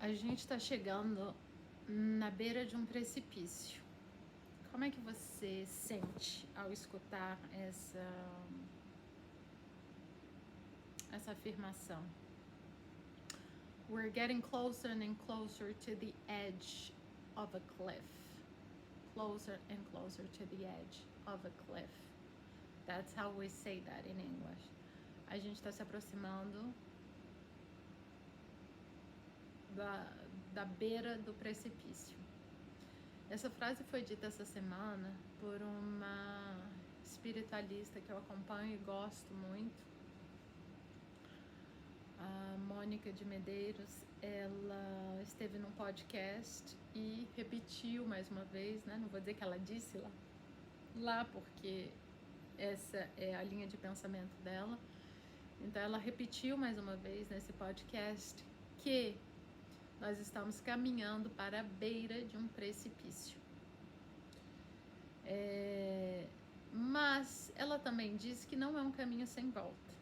A gente está chegando na beira de um precipício. Como é que você sente ao escutar essa afirmação? We're getting closer and closer to the edge of a cliff. Closer and closer to the edge of a cliff. That's how we say that in English. A gente está se aproximando da beira do precipício. Essa frase foi dita essa semana por uma espiritualista que eu acompanho e gosto muito, a Mônica de Medeiros. Ela esteve num podcast e repetiu mais uma vez, né? Não vou dizer que ela disse lá porque essa é a linha de pensamento dela. Então ela repetiu mais uma vez nesse podcast que nós estamos caminhando para a beira de um precipício. Mas ela também disse que não é um caminho sem volta.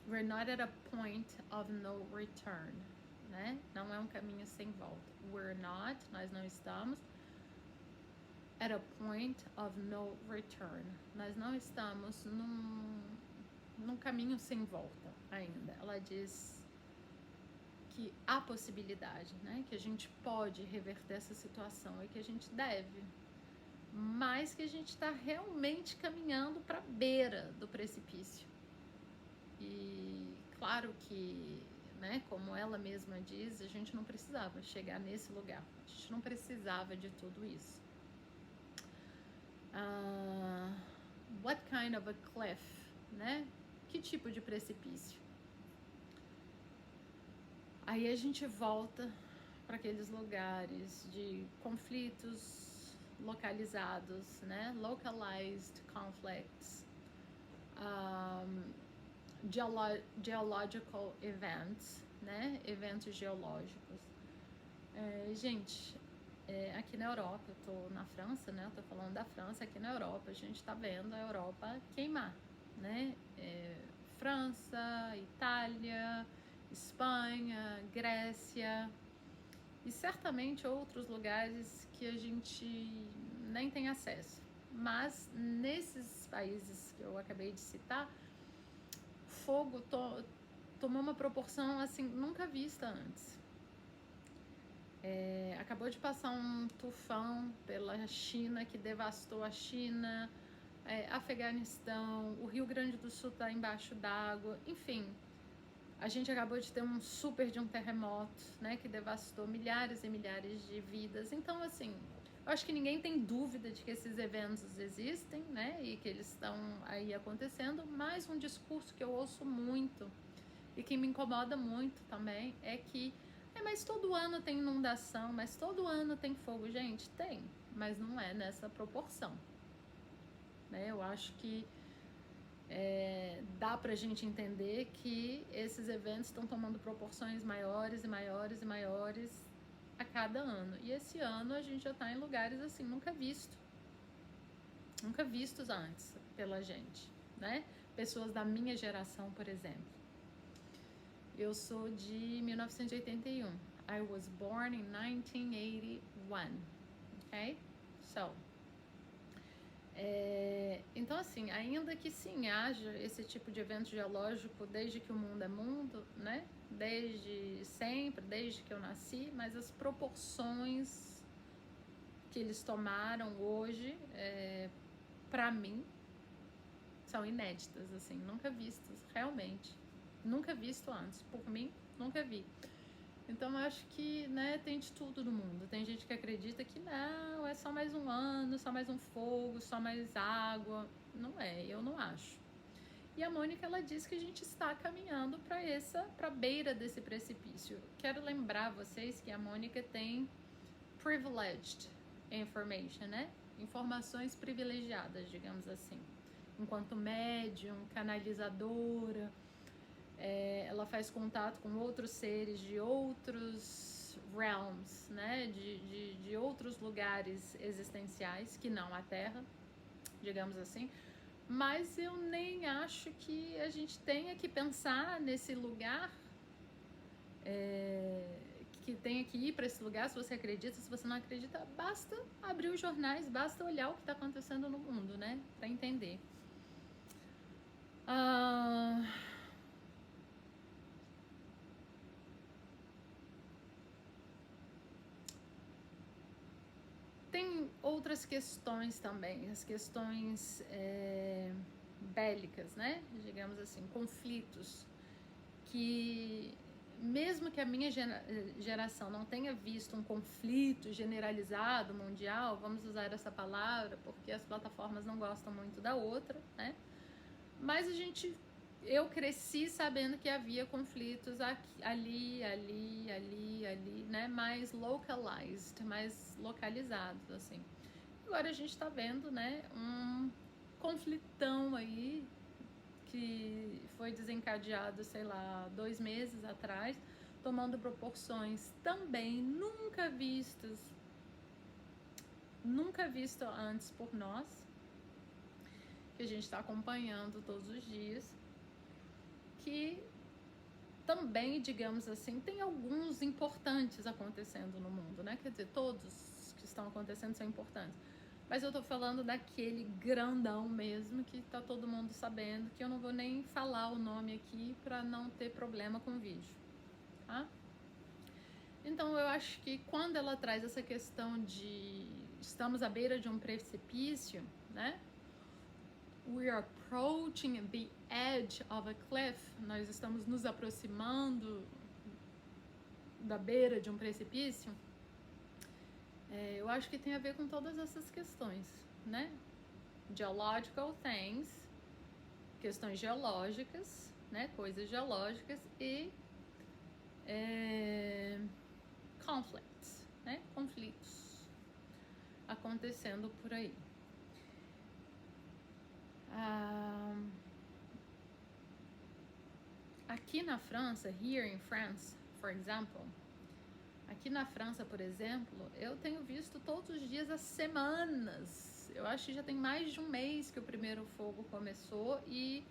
We're not at a point of no return, né? Não é um caminho sem volta. Nós não estamos at a point of no return. Nós não estamos num caminho sem volta ainda. Ela diz que há possibilidade, né? Que a gente pode reverter essa situação e que a gente deve, mas que a gente está realmente caminhando para a beira do precipício. E claro que, né, como ela mesma diz, a gente não precisava chegar nesse lugar, a gente não precisava de tudo isso. What kind of a cliff, né? Que tipo de precipício? Aí a gente volta para aqueles lugares de conflitos localizados, né? Localized conflicts, geological events, né? Eventos geológicos. Gente, aqui na Europa, eu tô na França, né? Eu tô falando da França. Aqui na Europa, a gente tá vendo a Europa queimar, né? França, Itália, Espanha, Grécia e certamente outros lugares que a gente nem tem acesso. Mas nesses países que eu acabei de citar, fogo tomou uma proporção assim nunca vista antes. Acabou de passar um tufão pela China que devastou a China, Afeganistão, o Rio Grande do Sul está embaixo d'água, enfim. A gente acabou de ter um terremoto, né, que devastou milhares e milhares de vidas. Então, assim, eu acho que ninguém tem dúvida de que esses eventos existem, né, e que eles estão aí acontecendo. Mas um discurso que eu ouço muito e que me incomoda muito também é que mas todo ano tem inundação, mas todo ano tem fogo. Gente, tem, mas não é nessa proporção, né? Eu acho que dá pra gente entender que esses eventos estão tomando proporções maiores e maiores e maiores a cada ano. E esse ano a gente já tá em lugares assim, nunca vistos antes pela gente, né? Pessoas da minha geração, por exemplo. Eu sou de 1981. I was born in 1981. Ok? So, então, assim, ainda que sim haja esse tipo de evento geológico desde que o mundo é mundo, né? Desde sempre, desde que eu nasci, mas as proporções que eles tomaram hoje, para mim, são inéditas, assim, nunca vistas, realmente. Nunca visto antes. Por mim, nunca vi. Então, eu acho que, né, tem de tudo no mundo. Tem gente que acredita que não, é só mais um ano, só mais um fogo, só mais água. Não é, eu não acho. E a Mônica, ela diz que a gente está caminhando para a beira desse precipício. Quero lembrar vocês que a Mônica tem privileged information, né? Informações privilegiadas, digamos assim. Enquanto médium, canalizadora, ela faz contato com outros seres de outros realms, né? De outros lugares existenciais que não a Terra, digamos assim. Mas eu nem acho que a gente tenha que pensar nesse lugar que tenha que ir para esse lugar, se você acredita, se você não acredita, basta abrir os jornais, basta olhar o que está acontecendo no mundo, né? Para entender. Tem outras questões também, as questões bélicas, né? Digamos assim, conflitos que mesmo que a minha geração não tenha visto um conflito generalizado, mundial, vamos usar essa palavra, porque as plataformas não gostam muito da outra, né? Mas eu cresci sabendo que havia conflitos aqui, ali, né? Mais localized, mais localizados, assim. Agora a gente tá vendo, né? Um conflitão aí que foi desencadeado, sei lá, 2 meses atrás, tomando proporções também nunca visto antes por nós, que a gente está acompanhando todos os dias, que também, digamos assim, tem alguns importantes acontecendo no mundo, né? Quer dizer, todos que estão acontecendo são importantes. Mas eu tô falando daquele grandão mesmo, que tá todo mundo sabendo, que eu não vou nem falar o nome aqui pra não ter problema com o vídeo, tá? Então eu acho que quando ela traz essa questão de estamos à beira de um precipício, né? We are approaching the edge of a cliff. Nós estamos nos aproximando da beira de um precipício. Eu acho que tem a ver com todas essas questões, né? Geological things, questões geológicas, né? Coisas geológicas e conflicts, né? Conflitos acontecendo por aí. Aqui na França, here in France, for example, aqui na França, por exemplo, eu tenho visto todos os dias há semanas. Eu acho que já tem mais de um mês que o primeiro fogo começou e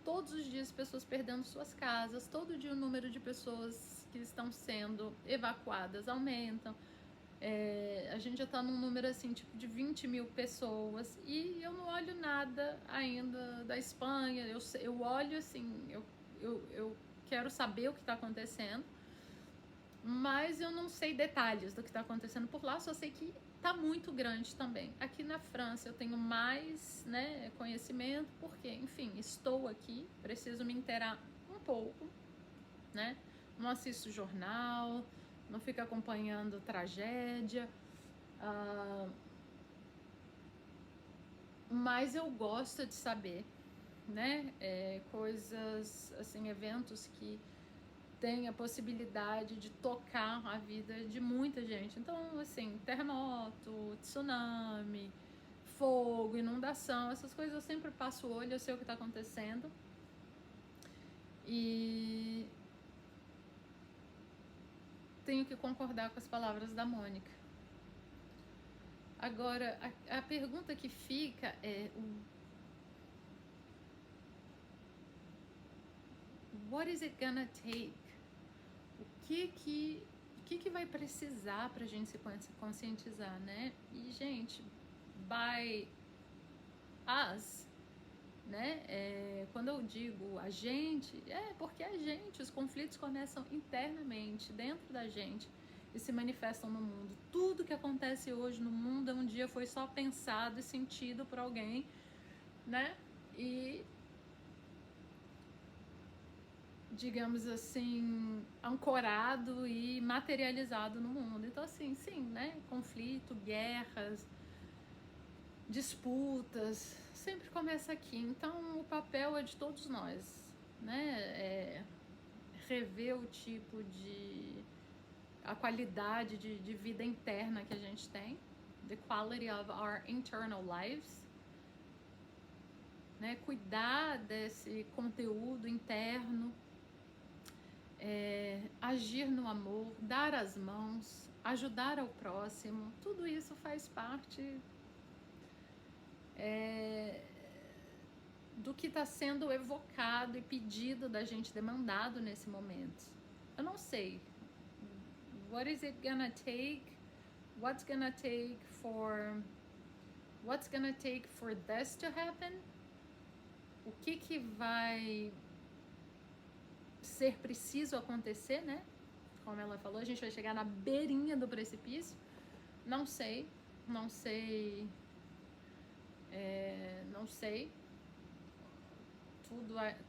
todos os dias pessoas perdendo suas casas, todo dia o número de pessoas que estão sendo evacuadas aumentam. A gente já tá num número assim, tipo de 20 mil pessoas e eu não olho nada ainda da Espanha. Eu olho assim, eu quero saber o que está acontecendo, mas eu não sei detalhes do que está acontecendo por lá, só sei que tá muito grande também. Aqui na França eu tenho mais, né, conhecimento, porque, enfim, estou aqui, preciso me inteirar um pouco, né? Não assisto jornal, não fico acompanhando tragédia, mas eu gosto de saber, né? Coisas, assim, eventos que tem a possibilidade de tocar a vida de muita gente. Então, assim, terremoto, tsunami, fogo, inundação, essas coisas eu sempre passo o olho, eu sei o que está acontecendo. E tenho que concordar com as palavras da Mônica. Agora, a pergunta que fica é: what is it gonna take? O que vai precisar pra gente se conscientizar, né? E, gente, by us, né? Quando eu digo a gente, porque a gente, os conflitos começam internamente, dentro da gente, e se manifestam no mundo. Tudo que acontece hoje no mundo um dia foi só pensado e sentido por alguém, né? E, digamos assim, ancorado e materializado no mundo. Então, assim, sim, né? Conflito, guerras, disputas, sempre começa aqui. Então, o papel é de todos nós, né? Rever o tipo a qualidade de vida interna que a gente tem, the quality of our internal lives, né? Cuidar desse conteúdo interno, agir no amor, dar as mãos, ajudar ao próximo, tudo isso faz parte do que está sendo evocado e pedido da gente, demandado nesse momento, Eu não sei. What is it gonna take? What's gonna take for this to happen? O que vai ser preciso acontecer, né? Como ela falou, a gente vai chegar na beirinha do precipício. Não sei. Não sei.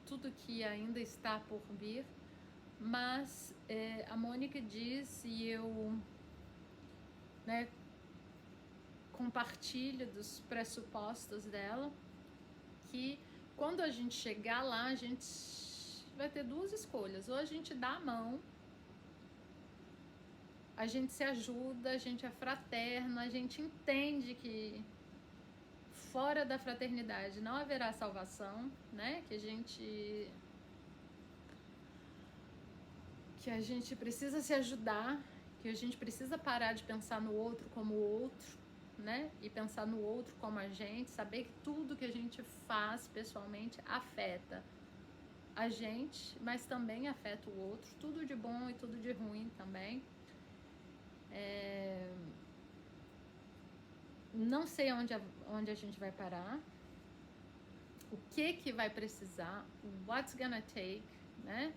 Tudo que ainda está por vir. Mas a Mônica diz, e eu, né, compartilho dos pressupostos dela, que quando a gente chegar lá, a gente vai ter duas escolhas. Ou a gente dá a mão, a gente se ajuda, a gente é fraterno, a gente entende que fora da fraternidade não haverá salvação, né? Que a gente precisa se ajudar, que a gente precisa parar de pensar no outro como o outro, né? E pensar no outro como a gente, saber que tudo que a gente faz pessoalmente afeta a gente, mas também afeta o outro, tudo de bom e tudo de ruim também. Não sei onde a gente vai parar, o que vai precisar, what's gonna take, né?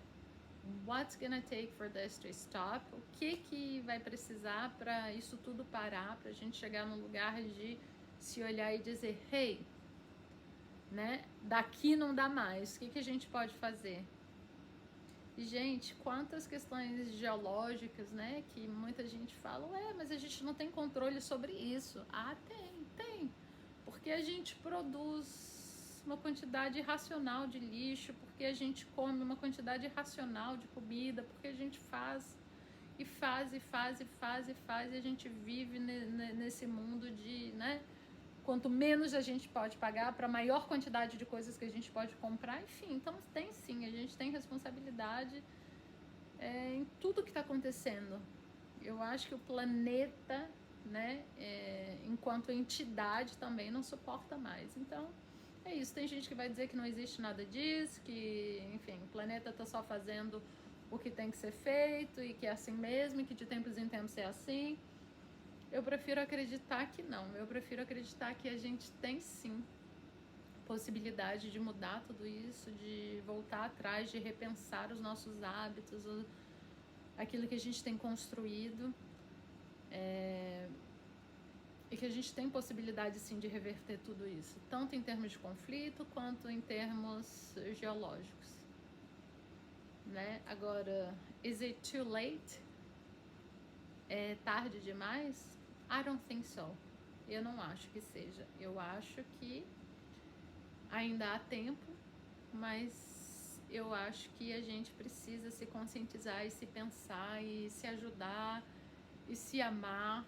What's gonna take for this to stop? O que vai precisar para isso tudo parar, para a gente chegar num lugar de se olhar e dizer, hey, né? Daqui não dá mais. O que a gente pode fazer? E, gente, quantas questões geológicas, né? Que muita gente fala, mas a gente não tem controle sobre isso. Ah, tem. Porque a gente produz uma quantidade irracional de lixo, porque a gente come uma quantidade irracional de comida, porque a gente faz e a gente vive nesse mundo de, né? Quanto menos a gente pode pagar, para maior quantidade de coisas que a gente pode comprar, enfim. Então tem sim, a gente tem responsabilidade em tudo que está acontecendo. Eu acho que o planeta, né, enquanto entidade também não suporta mais. Então é isso, tem gente que vai dizer que não existe nada disso, que, enfim, o planeta está só fazendo o que tem que ser feito e que é assim mesmo, e que de tempos em tempos é assim. Eu prefiro acreditar que não, eu prefiro acreditar que a gente tem sim possibilidade de mudar tudo isso, de voltar atrás, de repensar os nossos hábitos, aquilo que a gente tem construído, e que a gente tem possibilidade sim de reverter tudo isso, tanto em termos de conflito quanto em termos geológicos, né? Agora, is it too late? É tarde demais? I don't think so. Eu não acho que seja. Eu acho que ainda há tempo, mas eu acho que a gente precisa se conscientizar e se pensar e se ajudar e se amar,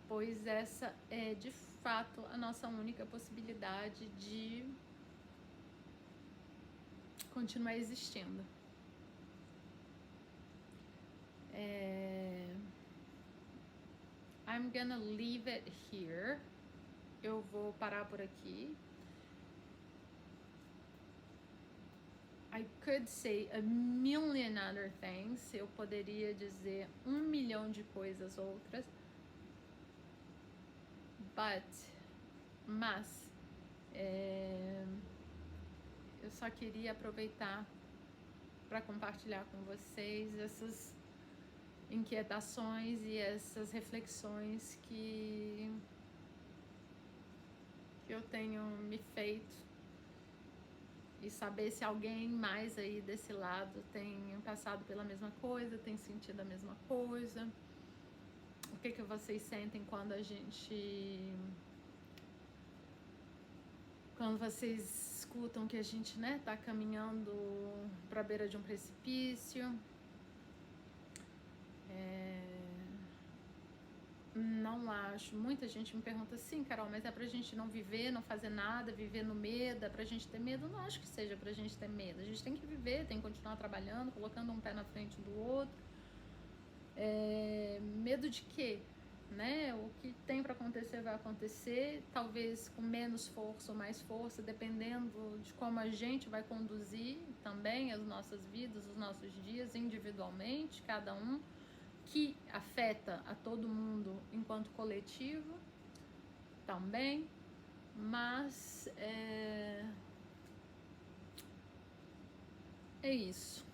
pois essa é de fato a nossa única possibilidade de continuar existindo. I'm gonna leave it here. Eu vou parar por aqui. I could say a million other things. Eu poderia dizer 1 milhão de coisas outras. Mas eu só queria aproveitar para compartilhar com vocês essas inquietações e essas reflexões que eu tenho me feito, e saber se alguém mais aí desse lado tem passado pela mesma coisa, tem sentido a mesma coisa. O que vocês sentem quando vocês escutam que a gente, né, tá caminhando para a beira de um precipício? Não acho. Muita gente me pergunta assim, Carol, mas é pra gente não viver, não fazer nada, viver no medo, é pra gente ter medo? Não acho que seja pra gente ter medo. A gente tem que viver, tem que continuar trabalhando, colocando um pé na frente do outro. Medo de quê? né? O que tem para acontecer vai acontecer, talvez com menos força ou mais força, dependendo de como a gente vai conduzir também as nossas vidas, os nossos dias individualmente, cada um, que afeta a todo mundo enquanto coletivo também, mas é isso.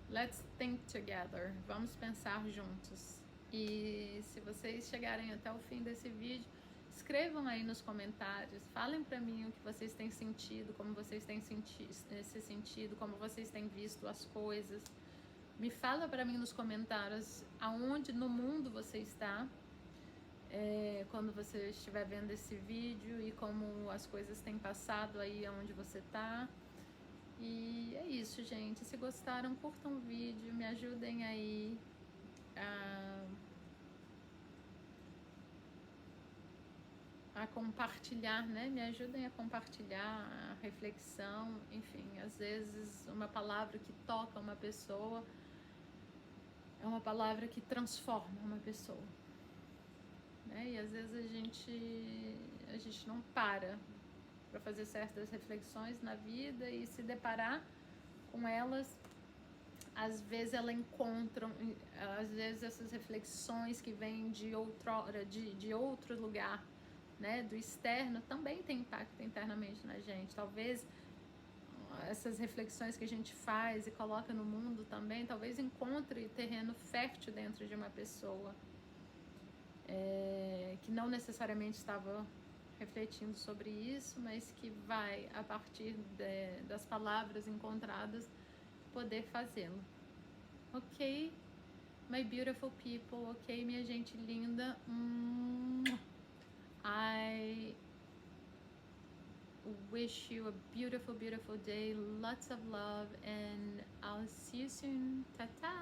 Let's think together. Vamos pensar juntos. E se vocês chegarem até o fim desse vídeo, escrevam aí nos comentários, falem pra mim o que vocês têm sentido, como vocês têm se sentido, como vocês têm visto as coisas. Me fala pra mim nos comentários aonde no mundo você está, quando você estiver vendo esse vídeo, e como as coisas têm passado aí aonde você tá. E é isso, gente. Se gostaram, curtam o vídeo, me ajudem aí a compartilhar, né? Me ajudem a compartilhar a reflexão. Enfim, às vezes uma palavra que toca uma pessoa é uma palavra que transforma uma pessoa, né? E às vezes a gente não para fazer certas reflexões na vida e se deparar com elas. Às vezes às vezes essas reflexões que vêm de outrora, de outro lugar, né, do externo, também tem impacto internamente na gente. Talvez essas reflexões que a gente faz e coloca no mundo também, talvez encontre terreno fértil dentro de uma pessoa que não necessariamente estava refletindo sobre isso, mas que vai, a partir das palavras encontradas, poder fazê-lo. Ok, my beautiful people, ok, minha gente linda. I wish you a beautiful, beautiful day, lots of love, and I'll see you soon. Ta-ta!